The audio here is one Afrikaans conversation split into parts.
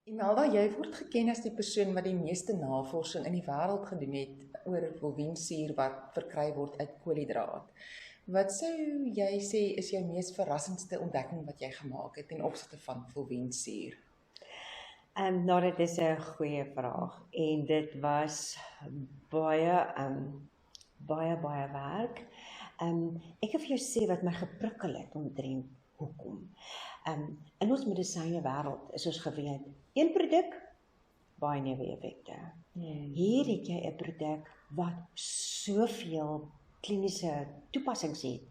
Imelda, jy word geken as die persoon wat die meeste navorsing in die wêreld gedoen het oor wolwinsuur wat verkry word uit koolhidraat. Wat sou jy sê is jou mees verrassendste ontdekking wat jy gemaak het ten opsigte van wolwinsuur? Nou, dit is 'n goeie vraag en dit was baie baie werk. Ek kan vir jou sê wat my geprikkel het omtrent hoekom. In ons medisyne wêreld is ons gewend, een produk, baie neeweffekte. Hier het jy 'n produk wat soveel kliniese toepassings het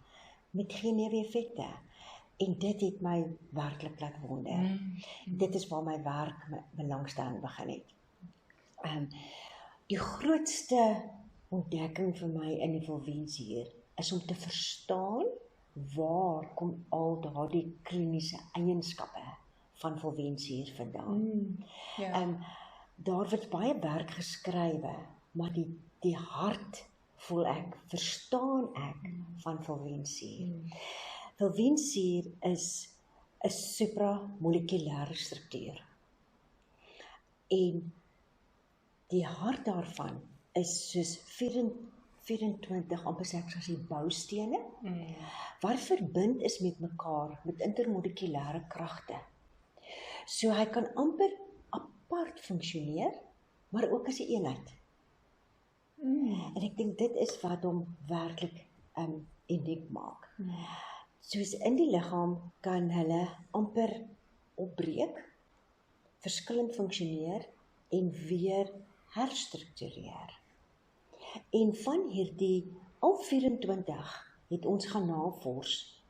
met geen neeweffekte. En dit het my werklik laat wonder. Dit is waar my werk my belangstelling begin het. Die grootste ontdekking vir my in die wolwinsuur is om te verstaan waar kom al daardie kliniese eienskappe van wolwinsuur vandaan. Daar word baie werk geskrywe, maar die hart voel ek, verstaan ek van wolwinsuur. Wolwinsuur is 'n supramolekulêre struktuur. En die hart daarvan is soos 24 amper sê ek as die boustene, wat verbind is met mekaar met intermolekulêre kragte. So hy kan amper apart funksioneer, maar ook as 'n eenheid. En ek dink dit is wat hom werklik uniek maak. Soos in die liggaam kan hulle amper opbreek, verskillend funksioneer en weer herstruktureer. En van hierdie al 24 het ons gaan navors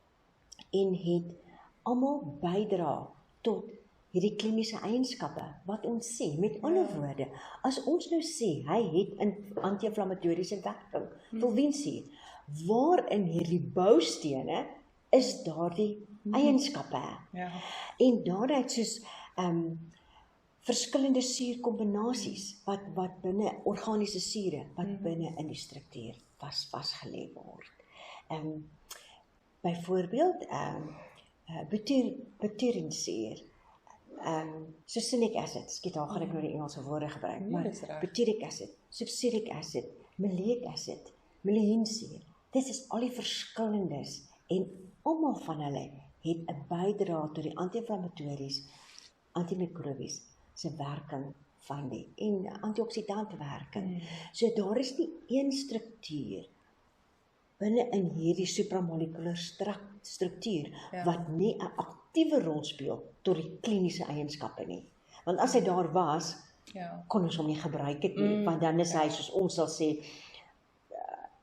en het almal bydra tot hierdie kliniese eienskappe wat ons sê. Met ander woorde, as ons nou sê hy het 'n anti-inflammatoriese werking, wolwinsuur, waarin hierdie boustene is daardie eienskappe. En daaruit soos verskillende suurkombinasies wat binne organiese sure wat binne in die struktuur vasgelê word. Byvoorbeeld butyrinsuur, succinic acid, daar gaan ek nou die Engelse woorde gebruik, maar butyric acid, succinic acid, maleic acid, melihinsuur, dit is al die verskillendes en almal van hulle het 'n bydrae tot die anti-inflammatories, antimikrobies se werking van die en antioksidante werking. So daar is nie een struktuur binne in hierdie supramolekulêre struktuur wat nie 'n aktiewe rol speel tot die kliniese eienskappe nie. Want as hy daar was, kon ons hom nie gebruik het nie, want dan is hy, soos ons sal sê,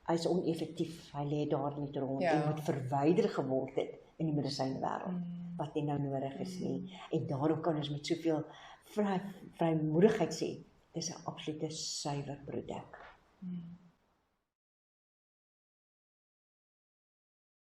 hy is oneffektief, hy lê daar net rond en moet verwyder geword het in die medisynewêreld, wat nie nou nodig is nie. En daarom kan ons met soveel vrymoedigheid sê, dis 'n absolute suiwer produk.